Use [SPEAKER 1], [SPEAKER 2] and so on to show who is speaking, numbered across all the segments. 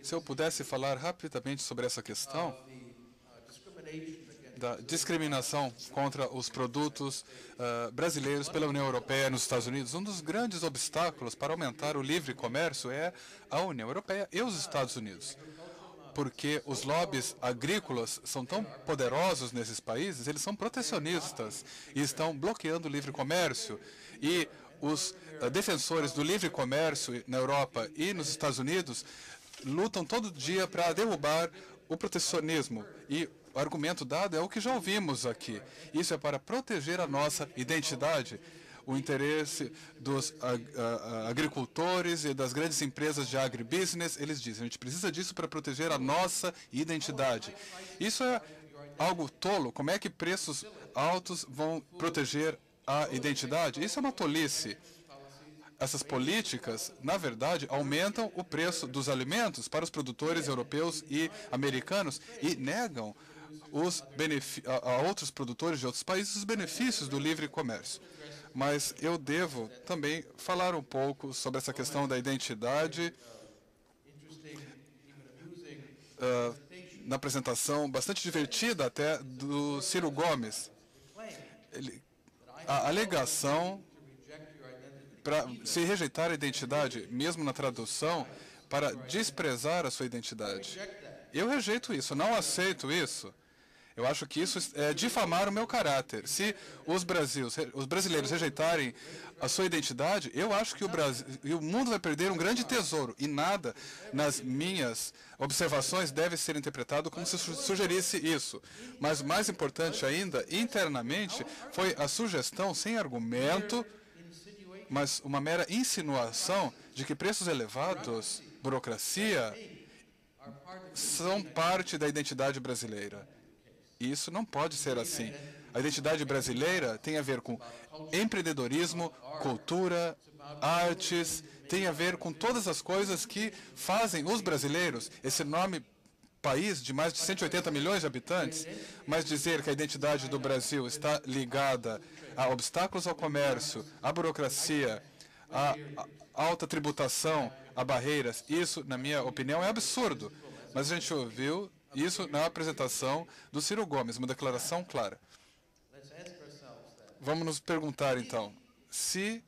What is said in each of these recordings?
[SPEAKER 1] Se eu pudesse falar rapidamente sobre essa questão da discriminação contra os produtos brasileiros pela União Europeia e nos Estados Unidos, um dos grandes obstáculos para aumentar o livre comércio é a União Europeia e os Estados Unidos. Porque os lobbies agrícolas são tão poderosos nesses países, eles são protecionistas e estão bloqueando o livre comércio. E os defensores do livre comércio na Europa e nos Estados Unidos lutam todo dia para derrubar o protecionismo. E o argumento dado é o que já ouvimos aqui. Isso é para proteger a nossa identidade, o interesse dos agricultores e das grandes empresas de agribusiness. Eles dizem, a gente precisa disso para proteger a nossa identidade. Isso é algo tolo. Como é que preços altos vão proteger a identidade? Isso é uma tolice. Essas políticas, na verdade, aumentam o preço dos alimentos para os produtores europeus e americanos e negam a outros produtores de outros países os benefícios do livre comércio. Mas eu devo também falar um pouco sobre essa questão da identidade na apresentação bastante divertida até do Ciro Gomes. A alegação para se rejeitar a identidade, mesmo na tradução, para desprezar a sua identidade. Eu rejeito isso, não aceito isso. Eu acho que isso é difamar o meu caráter. Se os brasileiros rejeitarem a sua identidade, eu acho que o mundo vai perder um grande tesouro. E nada nas minhas observações deve ser interpretado como se sugerisse isso. Mas o mais importante ainda, internamente, foi a sugestão sem argumento, mas uma mera insinuação de que preços elevados, burocracia, são parte da identidade brasileira. Isso não pode ser assim. A identidade brasileira tem a ver com empreendedorismo, cultura, artes, tem a ver com todas as coisas que fazem os brasileiros, esse enorme país de mais de 180 milhões de habitantes, mas dizer que a identidade do Brasil está ligada a obstáculos ao comércio, à burocracia, à alta tributação, a barreiras, isso, na minha opinião, é absurdo. Mas a gente ouviu isso na apresentação do Ciro Gomes, uma declaração clara. Vamos nos perguntar, então, se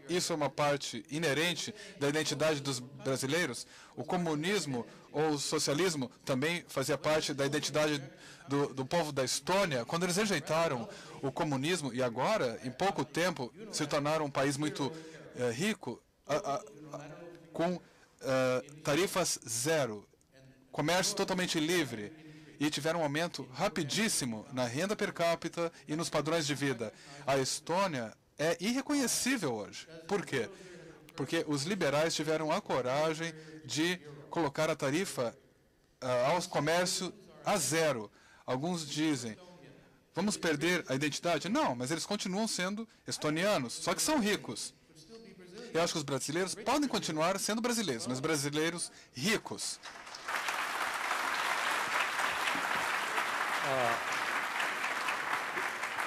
[SPEAKER 1] isso é uma parte inerente da identidade dos brasileiros, o comunismo ou o socialismo também fazia parte da identidade do povo da Estônia, quando eles rejeitaram o comunismo e agora, em pouco tempo, se tornaram um país muito rico, com tarifas zero, comércio totalmente livre, e tiveram um aumento rapidíssimo na renda per capita e nos padrões de vida. A Estônia é irreconhecível hoje. Por quê? Porque os liberais tiveram a coragem de colocar a tarifa ao comércio a zero. Alguns dizem, vamos perder a identidade? Não, mas eles continuam sendo estonianos, só que são ricos. Eu acho que os brasileiros podem continuar sendo brasileiros, mas brasileiros ricos.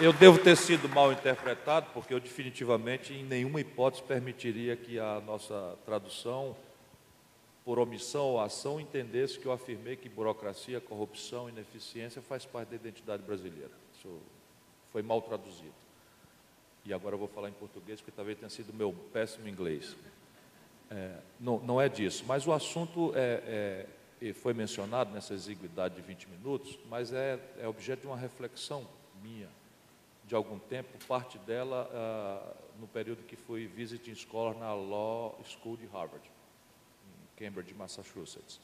[SPEAKER 2] Eu devo ter sido mal interpretado, porque eu definitivamente, em nenhuma hipótese, permitiria que a nossa tradução, por omissão ou ação, entendesse que eu afirmei que burocracia, corrupção, ineficiência faz parte da identidade brasileira. Isso foi mal traduzido. E agora eu vou falar em português, porque talvez tenha sido meu péssimo inglês. Não é disso, mas o assunto foi mencionado nessa exiguidade de 20 minutos, mas é objeto de uma reflexão minha de algum tempo, parte dela no período que fui visiting scholar na Law School de Harvard, em Cambridge, Massachusetts.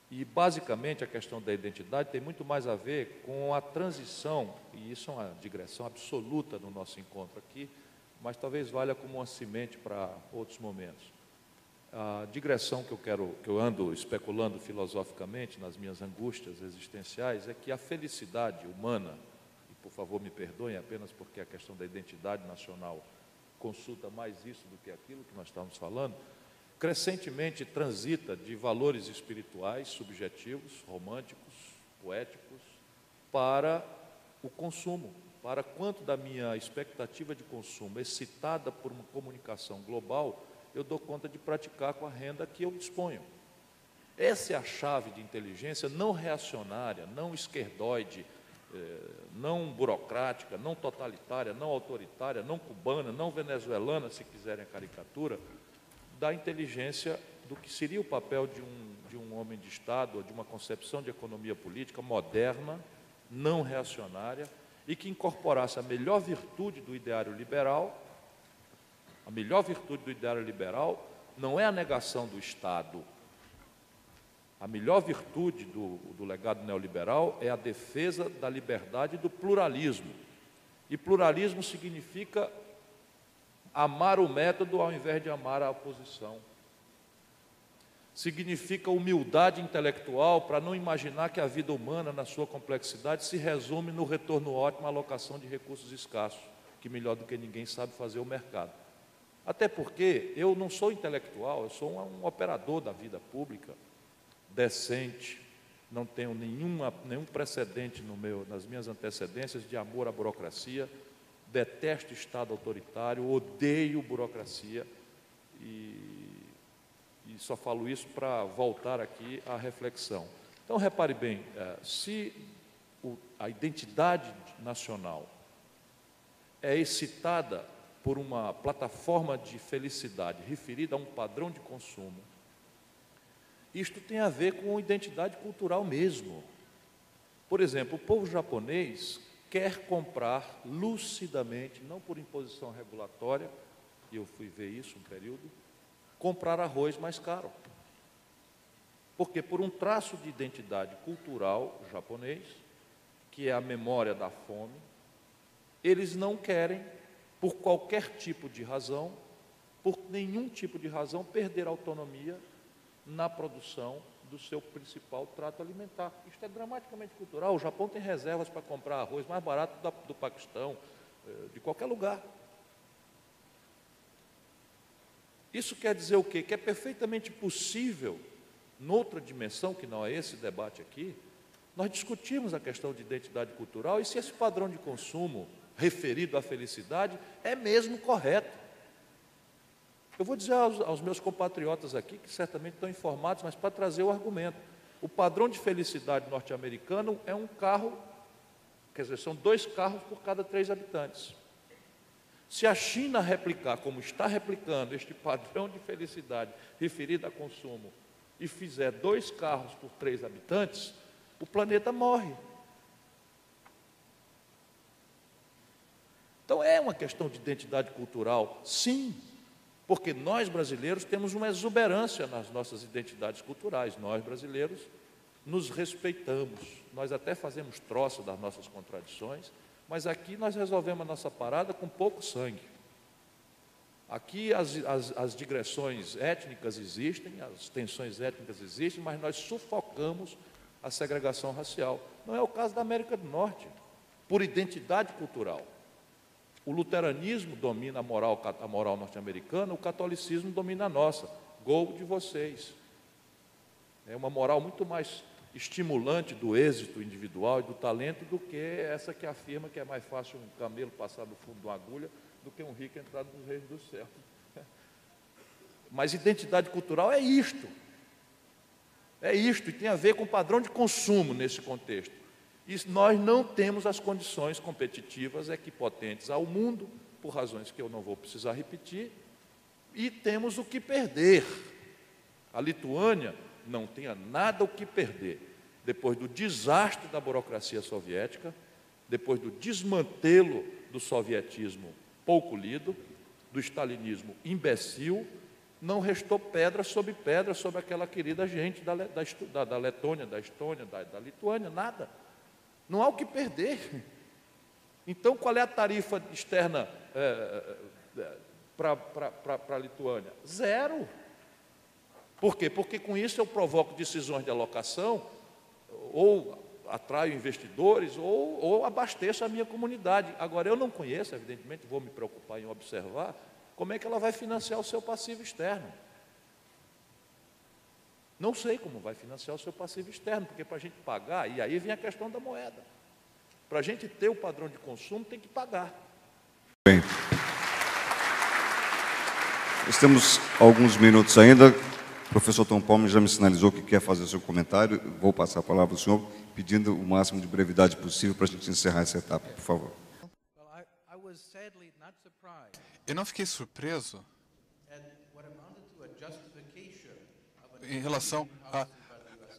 [SPEAKER 2] E, basicamente, a questão da identidade tem muito mais a ver com a transição, e isso é uma digressão absoluta no nosso encontro aqui, mas talvez valha como uma semente para outros momentos. A digressão que eu ando especulando filosoficamente nas minhas angústias existenciais é que a felicidade humana, e por favor me perdoem apenas porque a questão da identidade nacional consulta mais isso do que aquilo que nós estamos falando, crescentemente transita de valores espirituais, subjetivos, românticos, poéticos, para o consumo, para quanto da minha expectativa de consumo, excitada por uma comunicação global, eu dou conta de praticar com a renda que eu disponho. Essa é a chave de inteligência não reacionária, não esquerdoide, não burocrática, não totalitária, não autoritária, não cubana, não venezuelana, se quiserem a caricatura, da inteligência do que seria o papel de um homem de Estado, ou de uma concepção de economia política moderna, não reacionária, e que incorporasse a melhor virtude do ideário liberal. A melhor virtude do ideário liberal não é a negação do Estado. A melhor virtude do legado neoliberal é a defesa da liberdade e do pluralismo. E pluralismo significa amar o método ao invés de amar a oposição. Significa humildade intelectual para não imaginar que a vida humana, na sua complexidade, se resume no retorno ótimo à alocação de recursos escassos, que melhor do que ninguém sabe fazer o mercado. Até porque eu não sou intelectual, eu sou um operador da vida pública, decente, não tenho nenhum precedente nas minhas antecedências de amor à burocracia, detesto Estado autoritário, odeio burocracia e só falo isso para voltar aqui à reflexão. Então, repare bem, se a identidade nacional é excitada por uma plataforma de felicidade referida a um padrão de consumo, isto tem a ver com identidade cultural mesmo. Por exemplo, o povo japonês quer comprar lucidamente, não por imposição regulatória, e eu fui ver isso um período, comprar arroz mais caro. Porque por um traço de identidade cultural japonês, que é a memória da fome, eles não querem, por qualquer tipo de razão, por nenhum tipo de razão, perder autonomia na produção do seu principal trato alimentar. Isto é dramaticamente cultural. O Japão tem reservas para comprar arroz mais barato do Paquistão, de qualquer lugar. Isso quer dizer o quê? Que é perfeitamente possível, noutra dimensão, que não é esse debate aqui, nós discutimos a questão de identidade cultural e se esse padrão de consumo referido à felicidade é mesmo correto. Eu vou dizer aos meus compatriotas aqui, que certamente estão informados, mas para trazer o argumento. O padrão de felicidade norte-americano é um carro, quer dizer, são 2 carros por cada 3 habitantes. Se a China replicar, como está replicando, este padrão de felicidade referido a consumo, e fizer 2 carros por 3 habitantes, o planeta morre. Então é uma questão de identidade cultural, sim, porque nós brasileiros temos uma exuberância nas nossas identidades culturais. Nós brasileiros nos respeitamos, nós até fazemos troça das nossas contradições, mas aqui nós resolvemos a nossa parada com pouco sangue. Aqui as digressões étnicas existem, as tensões étnicas existem, mas nós sufocamos a segregação racial. Não é o caso da América do Norte, por identidade cultural. O luteranismo domina a moral norte-americana, o catolicismo domina a nossa. Gol de vocês. É uma moral muito mais estimulante do êxito individual e do talento do que essa que afirma que é mais fácil um camelo passar no fundo de uma agulha do que um rico entrar nos reinos do céu. Mas identidade cultural é isto. É isto, e tem a ver com o padrão de consumo nesse contexto. E nós não temos as condições competitivas equipotentes ao mundo, por razões que eu não vou precisar repetir, e temos o que perder. A Lituânia não tinha nada o que perder. Depois do desastre da burocracia soviética, depois do desmantelo do sovietismo pouco lido, do stalinismo imbecil, não restou pedra sobre aquela querida gente da Letônia, da Estônia, da Lituânia, nada. Não há o que perder. Então, qual é a tarifa externa para a Lituânia? 0. Por quê? Porque com isso eu provoco decisões de alocação, ou atraio investidores, ou abasteço a minha comunidade. Agora, eu não conheço, evidentemente, vou me preocupar em observar como é que ela vai financiar o seu passivo externo. Não sei como vai financiar o seu passivo externo, porque para a gente pagar, e aí vem a questão da moeda. Para a gente ter o padrão de consumo, tem que pagar.
[SPEAKER 3] Bem. Nós temos alguns minutos ainda. O professor Tom Palmer já me sinalizou que quer fazer o seu comentário. Vou passar a palavra ao senhor, pedindo o máximo de brevidade possível para a gente encerrar essa etapa, por favor.
[SPEAKER 1] Eu não fiquei surpreso em relação à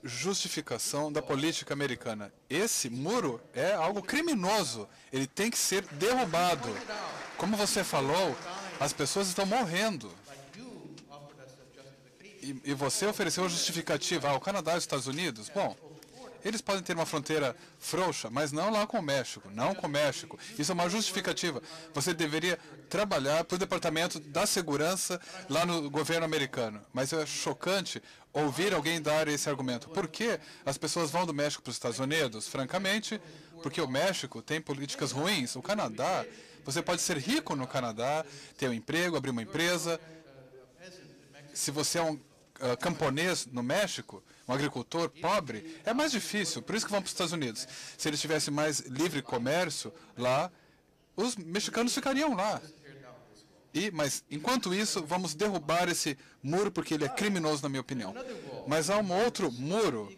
[SPEAKER 1] justificação da política americana. Esse muro é algo criminoso. Ele tem que ser derrubado. Como você falou, as pessoas estão morrendo. E você ofereceu a justificativa ao Canadá e aos Estados Unidos? Bom, eles podem ter uma fronteira frouxa, mas não lá com o México, não com o México. Isso é uma justificativa. Você deveria trabalhar para o Departamento da Segurança lá no governo americano. Mas é chocante ouvir alguém dar esse argumento. Por que as pessoas vão do México para os Estados Unidos? Francamente, porque o México tem políticas ruins. O Canadá, você pode ser rico no Canadá, ter um emprego, abrir uma empresa. Se você é um camponês no México, um agricultor pobre, é mais difícil. Por isso que vão para os Estados Unidos. Se eles tivessem mais livre comércio lá, os mexicanos ficariam lá. Mas, enquanto isso, vamos derrubar esse muro, porque ele é criminoso, na minha opinião. Mas há um outro muro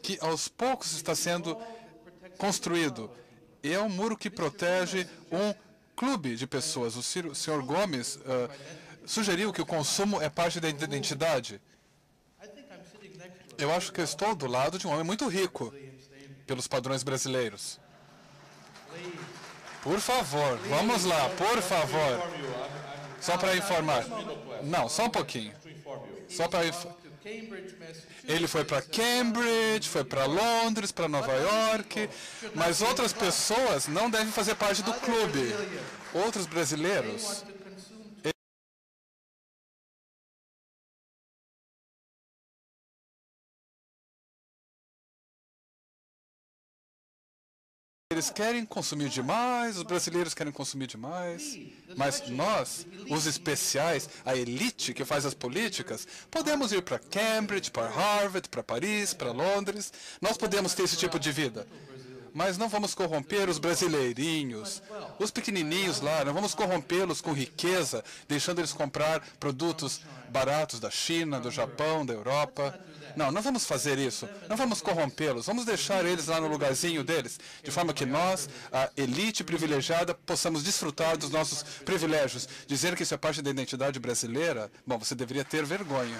[SPEAKER 1] que, aos poucos, está sendo construído. E é um muro que protege um clube de pessoas. O Sr. Gomes sugeriu que o consumo é parte da identidade. Eu acho que eu estou do lado de um homem muito rico, pelos padrões brasileiros. Por favor, vamos lá, por favor. Só para informar. Não, só um pouquinho. Só para Ele foi para Cambridge, foi para Londres, para Nova York, mas outras pessoas não devem fazer parte do clube. Outros brasileiros eles querem consumir demais, os brasileiros querem consumir demais, mas nós, os especiais, a elite que faz as políticas, podemos ir para Cambridge, para Harvard, para Paris, para Londres, nós podemos ter esse tipo de vida. Mas não vamos corromper os brasileirinhos, os pequenininhos lá, não vamos corrompê-los com riqueza, deixando eles comprar produtos baratos da China, do Japão, da Europa. Não, não vamos fazer isso. Não vamos corrompê-los. Vamos deixar eles lá no lugarzinho deles, de forma que nós, a elite privilegiada, possamos desfrutar dos nossos privilégios. Dizer que isso é parte da identidade brasileira, bom, você deveria ter vergonha.